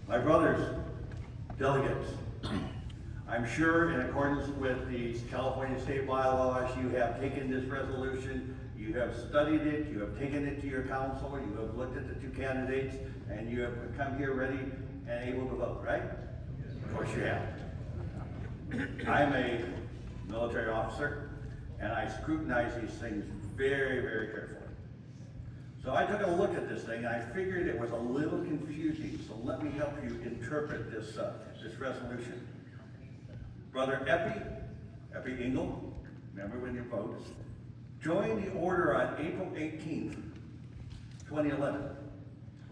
My brothers, delegates, I'm sure in accordance with the California State bylaws, you have taken this resolution, you have studied it, you have taken it to your council, you have looked at the two candidates, and you have come here ready and able to vote, right? Of course you have. I'm a military officer, and I scrutinize these things very, very carefully. So I took a look at this thing, and I figured it was a little confusing, so let me help you interpret this, this resolution. Brother Epi Engo, remember when you voted, joined the order on April 18th, 2011.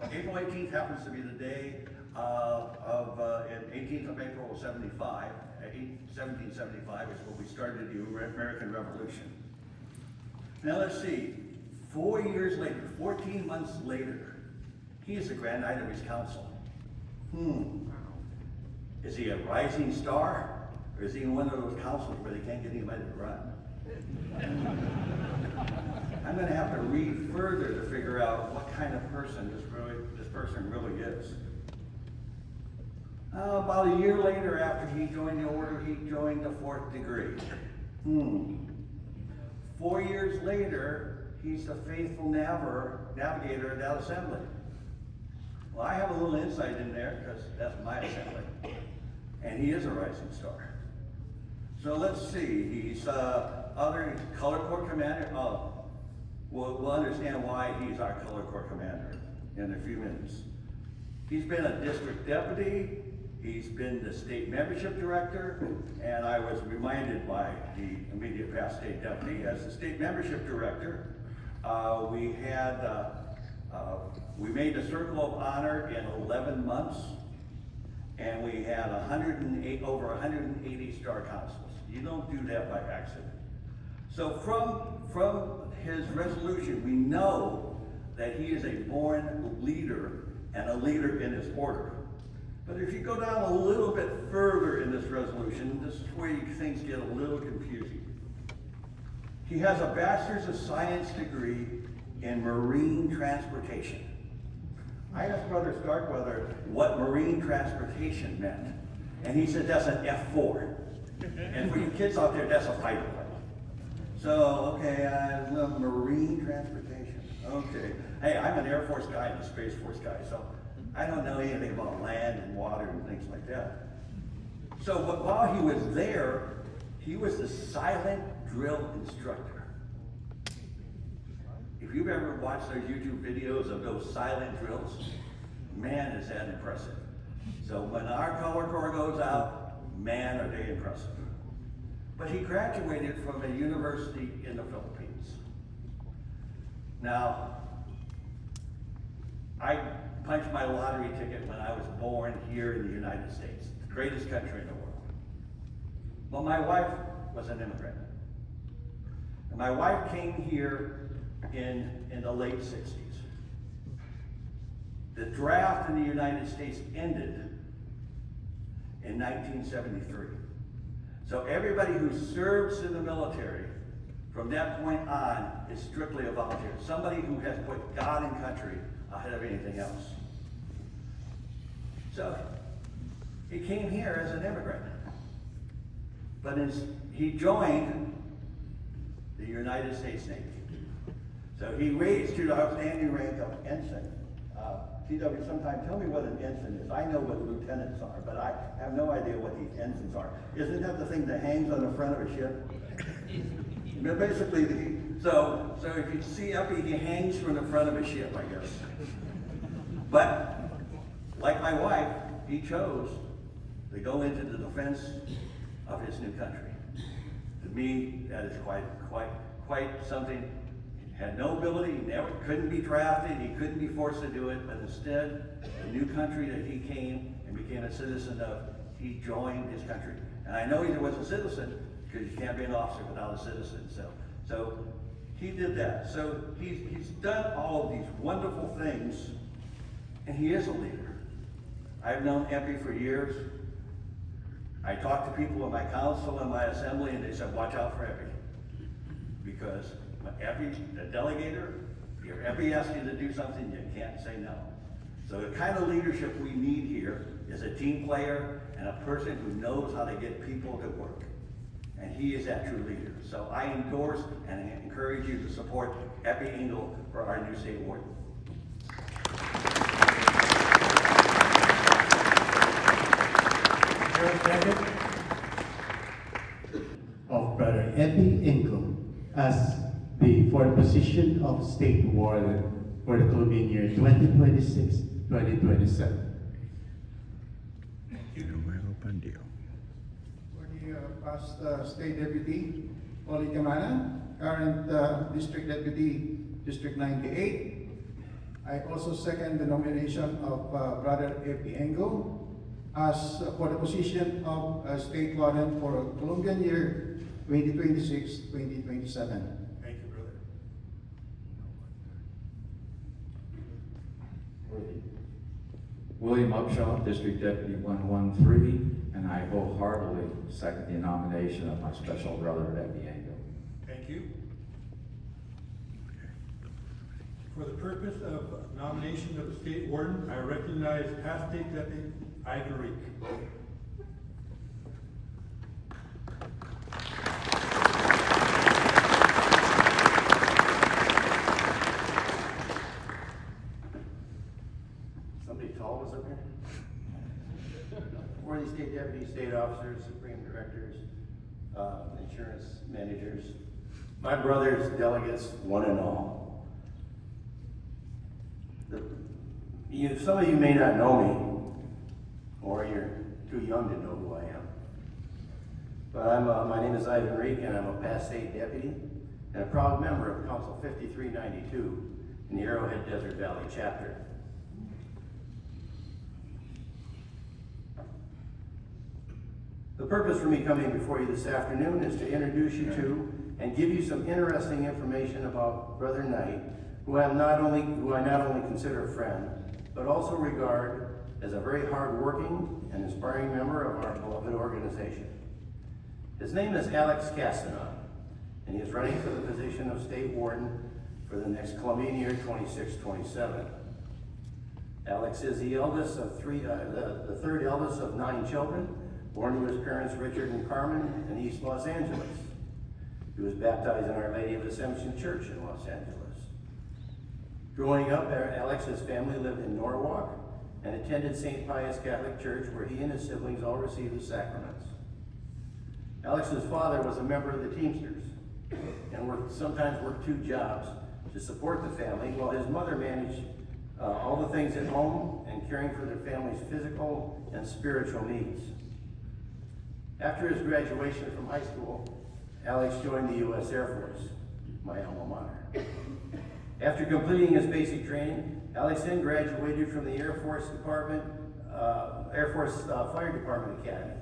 Well, April 18th happens to be the day in 18th of April of 1775 is when we started the American Revolution. Now let's see, 4 years later, 14 months later, he is the Grand Knight of his council. Is he a rising star? Or is he in one of those councils where they can't get anybody to run? I'm going to have to read further to figure out what kind of person this person really is. About a year later, after he joined the order, he joined the 4th degree. 4 years later, he's the faithful navigator of that assembly. Well, I have a little insight in there because that's my assembly, and he is a rising star. So let's see, he's other color corps commander. We'll understand why he's our color corps commander in a few minutes. He's been a district deputy, he's been the state membership director, and I was reminded by the immediate past state deputy, as the state membership director, we made the Circle of Honor in 11 months, and we had over 180 star consuls. You don't do that by accident. So from his resolution, we know that he is a born leader and a leader in his order. But if you go down a little bit further in this resolution, this is where things get a little confusing. He has a Bachelor's of Science degree in marine transportation. I asked Brother Starkweather what marine transportation meant, and he said that's an F4. And for you kids out there, that's a fighter plane. So, okay, I love marine transportation. Okay. Hey, I'm an Air Force guy and a Space Force guy, so I don't know anything about land and water and things like that. So, but while he was there, he was the silent drill instructor. If you've ever watched those YouTube videos of those silent drills, man, is that impressive. So when our color corps goes out, man, are they impressive. But he graduated from a university in the Philippines. Now, I punched my lottery ticket when I was born here in the United States, the greatest country in the world. But my wife was an immigrant. And my wife came here in the late 60s. The draft in the United States ended in 1973. So everybody who serves in the military from that point on is strictly a volunteer. Somebody who has put God and country ahead of anything else. So he came here as an immigrant. But he joined the United States Navy. So he raised to the outstanding rank of ensign. CW, sometime tell me what an ensign is. I know what lieutenants are, but I have no idea what these ensigns are. Isn't that the thing that hangs on the front of a ship? Basically, so if you see Epi, he hangs from the front of a ship, I guess. But like my wife, he chose to go into the defense of his new country. To me, that is quite something. Had no ability, he couldn't be drafted, he couldn't be forced to do it, but instead, the new country that he came and became a citizen of, he joined his country. And I know he was a citizen, because you can't be an officer without a citizen, so he did that. So he's done all of these wonderful things, and he is a leader. I've known Epi for years. I talk to people in my council and my assembly, and they said, watch out for Epi. Because Epi, the delegator, if Epi asks you to do something, you can't say no. So the kind of leadership we need here is a team player and a person who knows how to get people to work. And he is that true leader. So I endorse and encourage you to support Epi Engo for our new state warden. Of Brother Epi Engo for the position of State Warden for the Columbian year 2026-2027. For the past State Deputy, Oli Kamana, current District Deputy, District 98. I also second the nomination of Brother Epi Engo as for the position of State Warden for Columbian year 2026-2027. Thank you, brother. William Upshaw, District Deputy 113, and I wholeheartedly second the nomination of my special brother, Epi Engo. Thank you. For the purpose of nomination of the state warden, I recognize past state deputy Igor. Somebody tall was up here? For these state deputies, state officers, supreme directors, insurance managers, my brothers, delegates, one and all. Some of you may not know me, or you're too young to know who I am. But my name is Ivan Reek, and I'm a past state deputy and a proud member of Council 5392 in the Arrowhead Desert Valley chapter. The purpose for me coming before you this afternoon is to introduce you to and give you some interesting information about Brother Knight, who I not only consider a friend, but also regard as a very hard-working and inspiring member of our beloved organization. His name is Alex Castanon, and he is running for the position of State Warden for the next Columbian year 26-27. Alex is the eldest of the third eldest of 9 children, born to his parents Richard and Carmen in East Los Angeles. He was baptized in Our Lady of Assumption Church in Los Angeles. Growing up, Alex's family lived in Norwalk and attended St. Pius Catholic Church, where he and his siblings all received the sacraments. Alex's father was a member of the Teamsters and sometimes worked 2 jobs to support the family, while his mother managed all the things at home and caring for their family's physical and spiritual needs. After his graduation from high school, Alex joined the U.S. Air Force, my alma mater. After completing his basic training, Alex then graduated from the Air Force Fire Department Academy.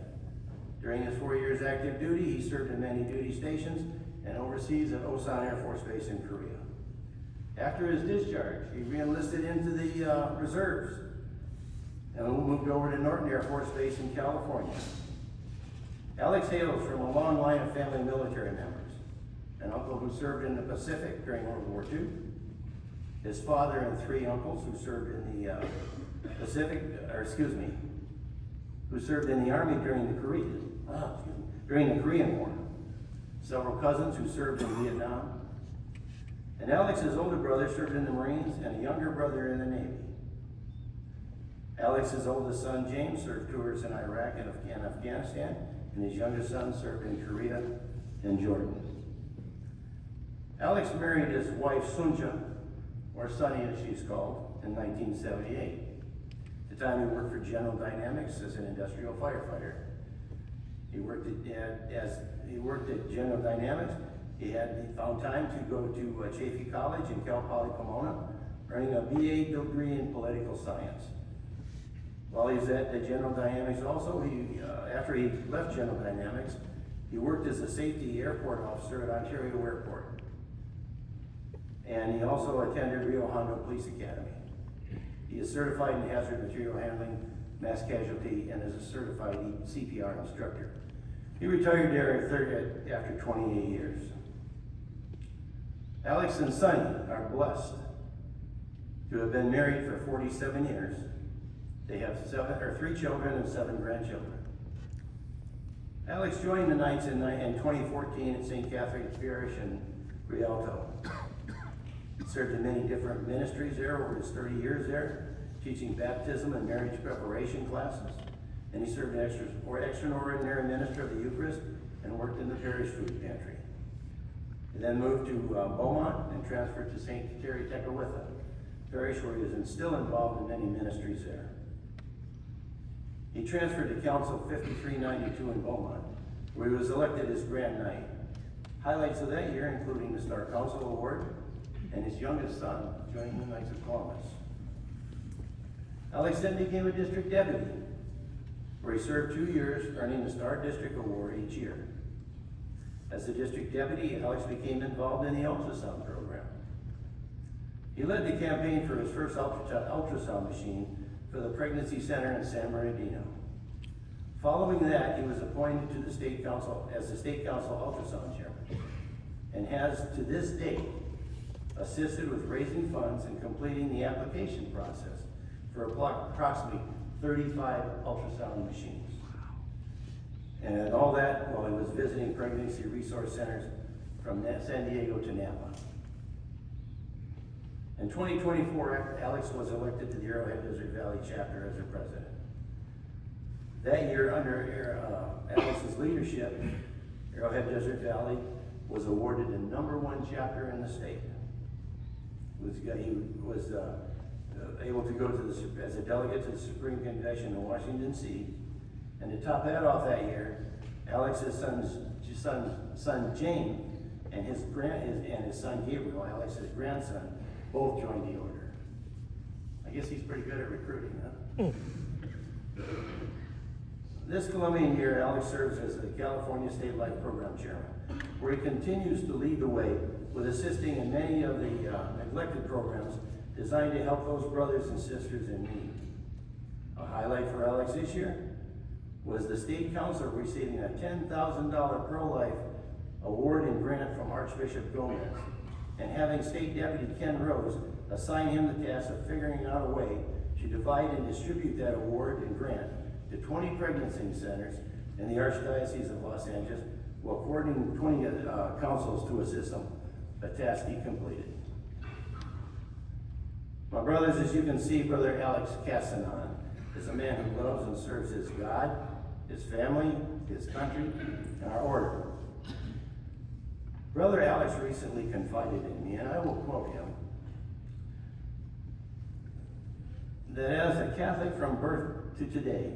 During his 4 years active duty, he served in many duty stations and overseas at Osan Air Force Base in Korea. After his discharge, he re-enlisted into the reserves and moved over to Norton Air Force Base in California. Alex hails from a long line of family military members, an uncle who served in the Pacific during World War II, his father and 3 uncles who served in the who served in the Army during the Korean War, several cousins who served in Vietnam, and Alex's older brother served in the Marines and a younger brother in the Navy. Alex's oldest son, James, served tours in Iraq and Afghanistan, and his youngest son served in Korea and Jordan. Alex married his wife, Sunja, or Sunny as she's called, in 1978. At the time he worked for General Dynamics as an industrial firefighter. He worked at General Dynamics. He found time to go to Chaffey College in Cal Poly Pomona, earning a BA degree in political science. While he was at the General Dynamics also, after he left General Dynamics, he worked as a safety airport officer at Ontario Airport. And he also attended Rio Hondo Police Academy. He is certified in hazard material handling, mass casualty, and is a certified CPR instructor. He retired there after 28 years. Alex and Sonny are blessed to to have been married for 47 years. They have 3 children and 7 grandchildren. Alex joined the Knights in 2014 at St. Catherine's Parish in Rialto. He served in many different ministries there over his 30 years there, teaching baptism and marriage preparation classes. And he served as extraordinary minister of the Eucharist and worked in the parish food pantry. He then moved to Beaumont and transferred to St. Terry Tecawitha parish, where he is still involved in many ministries there. He transferred to Council 5392 in Beaumont, where he was elected as Grand Knight. Highlights of that year including the Star Council Award and his youngest son joining the Knights of Columbus. Alex then became a district deputy, where he served 2 years, earning the Star District Award each year. As the district deputy, Alex became involved in the ultrasound program. He led the campaign for his first ultrasound machine for the Pregnancy Center in San Bernardino. Following that, he was appointed to the State Council as the State Council ultrasound chairman, and has to this date assisted with raising funds and completing the application process for approximately 35 ultrasound machines. And all that while he was visiting pregnancy resource centers from San Diego to Napa. In 2024, Alex was elected to the Arrowhead Desert Valley chapter as their president. That year, under Alex's leadership, Arrowhead Desert Valley was awarded the #1 chapter in the state. He was able to go to as a delegate to the Supreme Convention in Washington, D.C. And to top that off that year, Alex's son James and his son Gabriel, Alex's grandson, both joined the order. I guess he's pretty good at recruiting, huh? This Columbian year, Alex serves as the California State Life Program Chairman, where he continues to lead the way with assisting in many of the neglected programs designed to help those brothers and sisters in need. A highlight for Alex this year was the State Council receiving a $10,000 pro-life award and grant from Archbishop Gomez, and having State Deputy Ken Rose assign him the task of figuring out a way to divide and distribute that award and grant to 20 pregnancy centers in the Archdiocese of Los Angeles, while coordinating 20 councils to assist him, a task he completed. My brothers, as you can see, Brother Alex Castanon is a man who loves and serves his God, his family, his country, and our order. Brother Alex recently confided in me, and I will quote him, that as a Catholic from birth to today,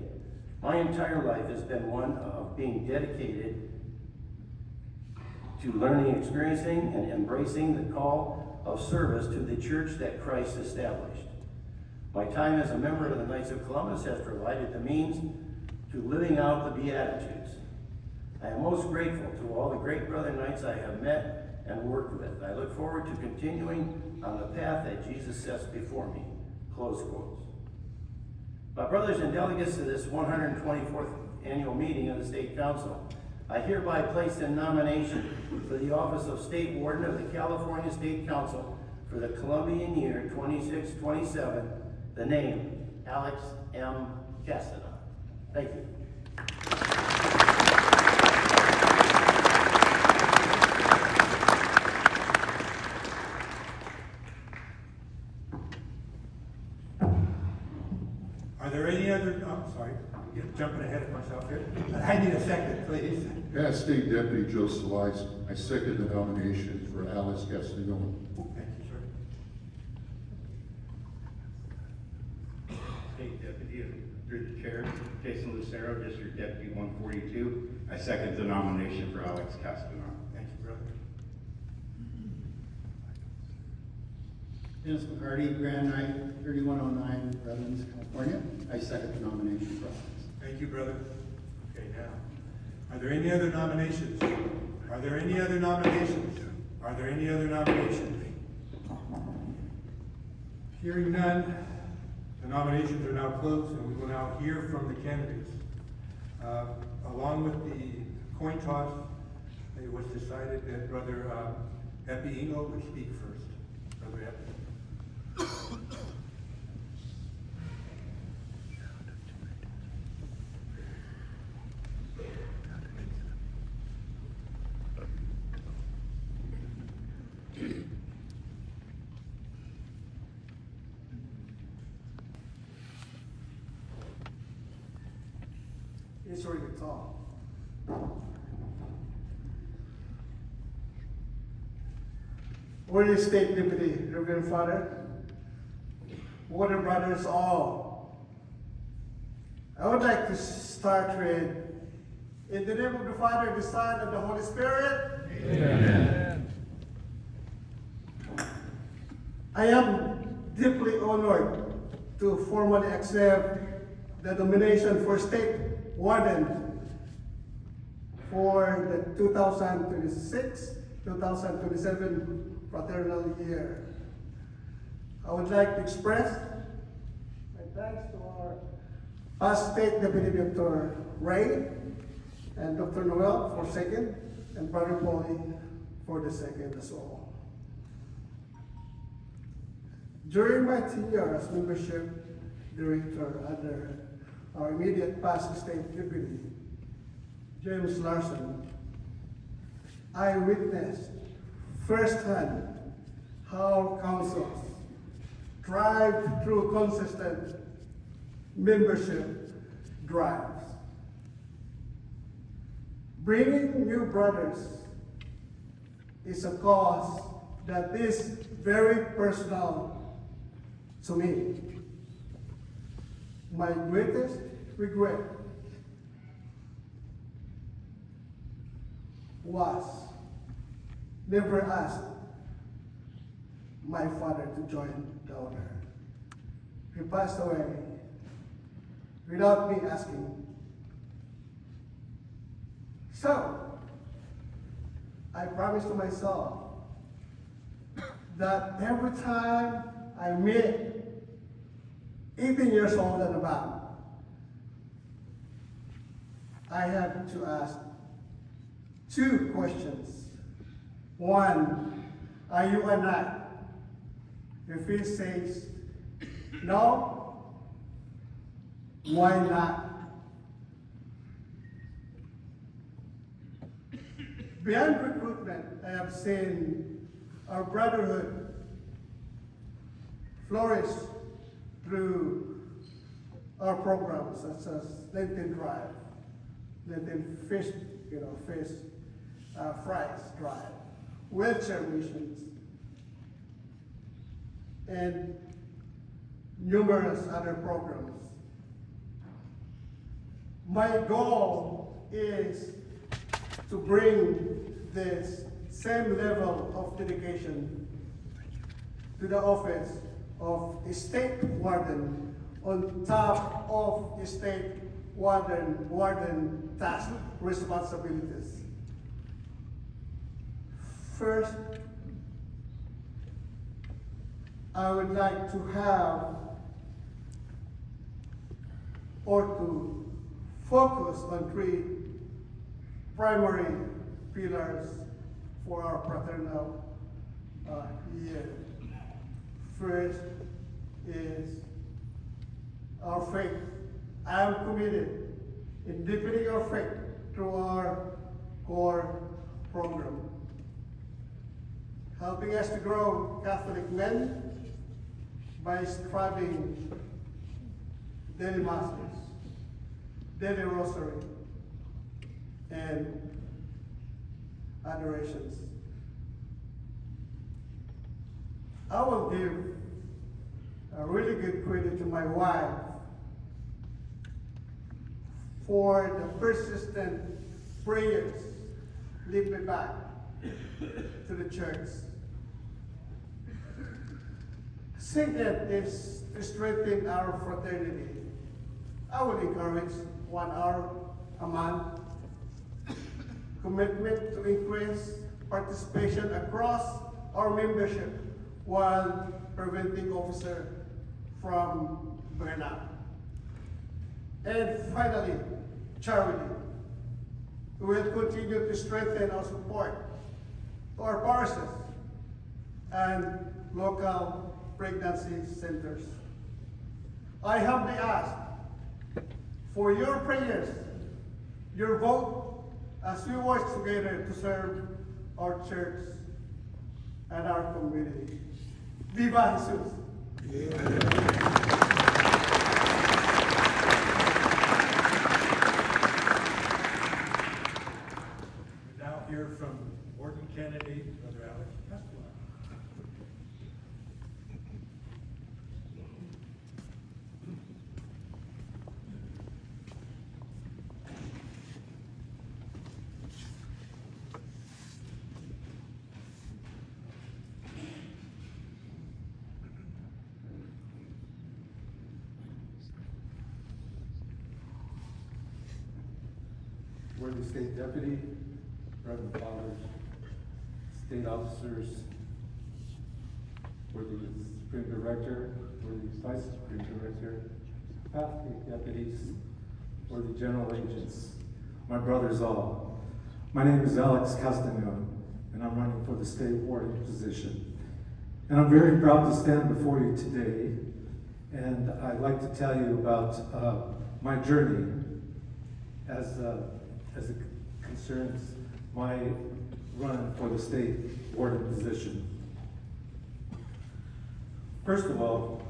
my entire life has been one of being dedicated to learning, experiencing, and embracing the call of service to the church that Christ established. My time as a member of the Knights of Columbus has provided the means to living out the Beatitudes. I am most grateful to all the great brother Knights I have met and worked with. I look forward to continuing on the path that Jesus sets before me. Close quotes. My brothers and delegates to this 124th annual meeting of the State Council, I hereby place in nomination for the office of State Warden of the California State Council for the Columbian year 26-27, the name Alex M. Castanon. Thank you. Are there any other, I'm sorry, I'm jumping ahead of myself here. I need a second, please. As State Deputy Joe Salais, I second the nomination for Alex Castanon. Thank you, sir. State Deputy, through the chair, Jason Lucero, District Deputy 142. I second the nomination for Alex Castanon. Thank you, brother. Dennis McCarty, Grand Knight, 3109 Redlands, California. I second the nomination process. Thank you, brother. Okay, now, are there any other nominations? Are there any other nominations? Are there any other nominations? Hearing none, the nominations are now closed, and we will now hear from the candidates. Along with the coin toss, it was decided that Brother Engo would speak first. Brother Epi. It's really tall. Worthy State Deputy, Reverend Father, Warden Brothers all, I would like to start with, in the name of the Father, the Son, and the Holy Spirit. Amen. I am deeply honored to formally accept the nomination for State Warden for the 2026-2027 fraternal year. I would like to express my thanks to our past State Deputy Dr. Ray and Dr. Noel for second, and Brother Polly for the second as well. During my tenure as membership director under our immediate past State Deputy, James Larson, I witnessed firsthand how councils thrive through consistent membership drives. Bringing new brothers is a cause that is very personal to me. My greatest regret was never asked my father to join the order. He passed away without me asking. So, I promised to myself that every time I meet 18 years old and above, I have to ask two questions. One, are you a knight? If he says no, why not? Beyond recruitment, I have seen our brotherhood flourish through our programs such as Lenten Drive, Lenten Fish, Fries Drive, wheelchair missions, and numerous other programs. My goal is to bring this same level of dedication to the office of State Warden on top of State Warden task responsibilities. First, I would like to have or to focus on three primary pillars for our fraternal year. First is our faith. I am committed in deepening our faith through our core program, helping us to grow Catholic men by striving daily masses, daily rosary, and adorations. I will give a really good credit to my wife for the persistent prayers lead me back to the church. Second is to strengthen our fraternity. I would encourage 1 hour a month, commitment to increase participation across our membership while preventing officers from burnout. And finally, charity. We will continue to strengthen our support to our parishes and local pregnancy centers. I humbly ask for your prayers, your vote, as we work together to serve our church and our community. Viva Jesus! We now hear from Warden candidate, Brother Alex Castanon. Worthy State Deputy, Reverend Fathers, State Officers, worthy Supreme Director, worthy Vice Supreme Director, faculty deputies, worthy General Agents, my brothers all. My name is Alex Castanon, and I'm running for the State Warden position. And I'm very proud to stand before you today, and I'd like to tell you about my journey as it concerns my run for the State Warden position. First of all,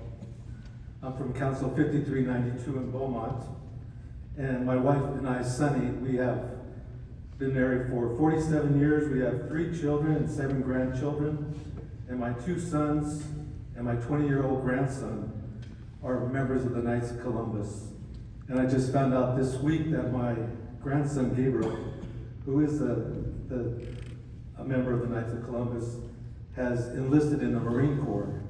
I'm from Council 5392 in Beaumont, and my wife and I, Sunny, we have been married for 47 years. We have 3 children and 7 grandchildren, and my 2 sons and my 20-year-old grandson are members of the Knights of Columbus. And I just found out this week that my grandson Gabriel, who is a member of the Knights of Columbus, has enlisted in the Marine Corps,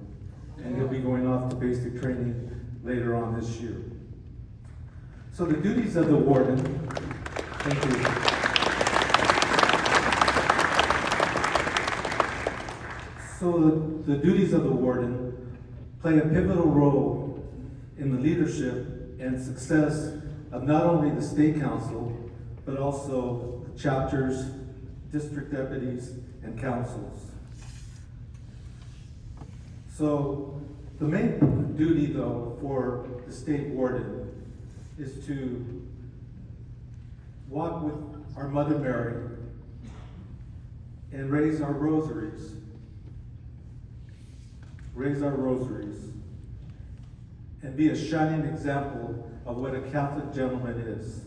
and he'll be going off to basic training later on this year. So the duties of the warden, thank you. So the duties of the warden play a pivotal role in the leadership and success of not only the State Council, but also the chapters, district deputies, and councils. So the main duty, though, for the State Warden is to walk with our Mother Mary and raise our rosaries. Raise our rosaries and be a shining example of what a Catholic gentleman is.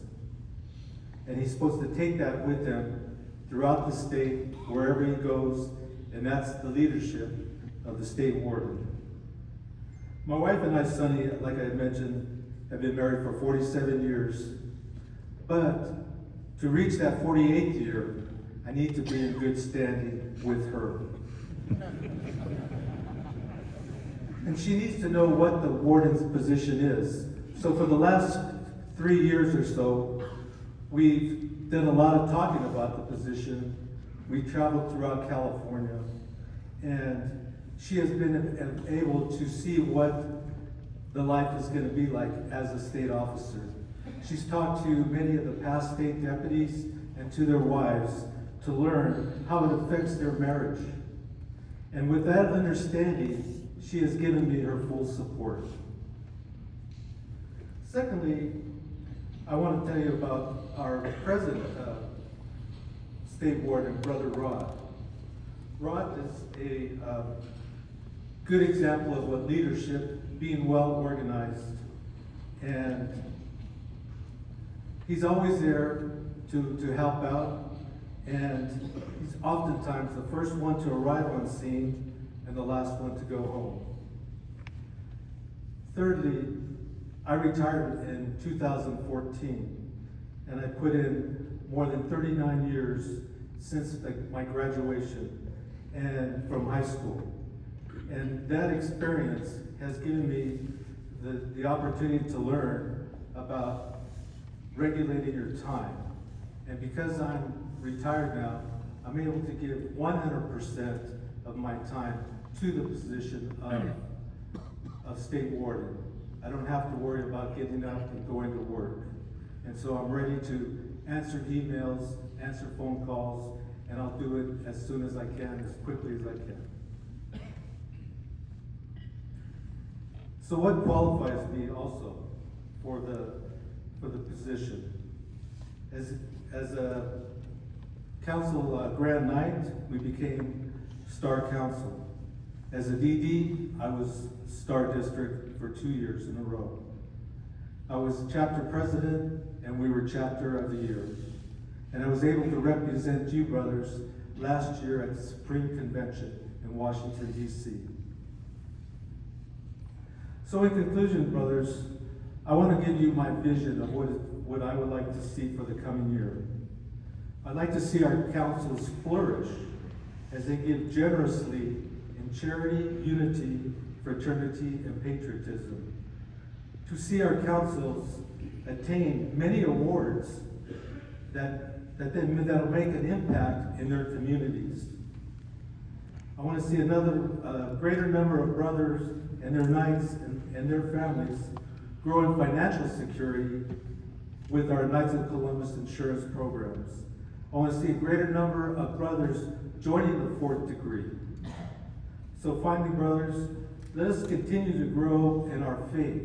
And he's supposed to take that with him throughout the state, wherever he goes, and that's the leadership of the State Warden. My wife and I, Sunny, like I had mentioned, have been married for 47 years. But to reach that 48th year, I need to be in good standing with her. And she needs to know what the warden's position is. So for the last 3 years or so, we've done a lot of talking about the position. We traveled throughout California, and she has been able to see what the life is going to be like as a state officer. She's talked to many of the past state deputies and to their wives to learn how it affects their marriage. And with that understanding, she has given me her full support. Secondly, I want to tell you about our present State Warden, Brother Rod. Rod is a good example of what leadership, being well organized, and he's always there to help out, and he's oftentimes the first one to arrive on scene and the last one to go home. Thirdly, I retired in 2014, and I put in more than 39 years since my graduation and from high school. And that experience has given me the opportunity to learn about regulating your time. And because I'm retired now, I'm able to give 100% of my time to the position of State Warden. I don't have to worry about getting up and going to work. And so I'm ready to answer emails, answer phone calls, and I'll do it as soon as I can, as quickly as I can. So what qualifies me also for the position? As a council Grand Knight, we became Star Council. As a DD, I was Star District for 2 years in a row. I was chapter president, and we were chapter of the year. And I was able to represent you brothers last year at the Supreme Convention in Washington, D.C. So in conclusion, brothers, I want to give you my vision of what I would like to see for the coming year. I'd like to see our councils flourish as they give generously in charity, unity, fraternity, and patriotism. To see our councils attain many awards that'll make an impact in their communities. I want to see another greater number of brothers and their knights and their families grow in financial security with our Knights of Columbus insurance programs. I want to see a greater number of brothers joining the fourth degree. So finally, brothers, let us continue to grow in our faith.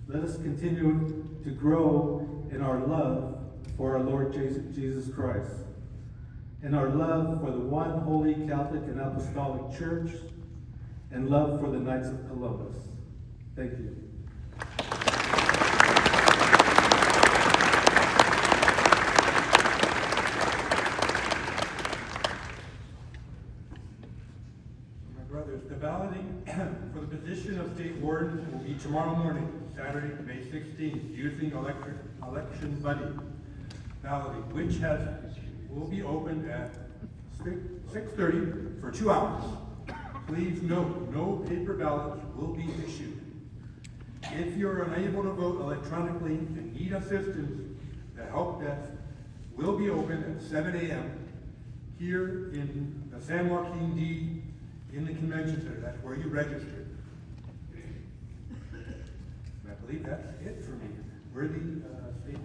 Let us continue to grow in our love for our Lord Jesus Christ, and our love for the one holy Catholic and Apostolic Church, and love for the Knights of Columbus. Thank you. My brothers, the balloting for the position of State Warden will be tomorrow morning, Saturday, May 16th, using election buddy balloting, which will be opened at 6:30 for 2 hours. Please note, no paper ballots will be issued. If you're unable to vote electronically and need assistance, the help desk will be open at 7 a.m. here in the San Joaquin D in the convention center. That's where you registered. And I believe that's it for me. Worthy state deputy.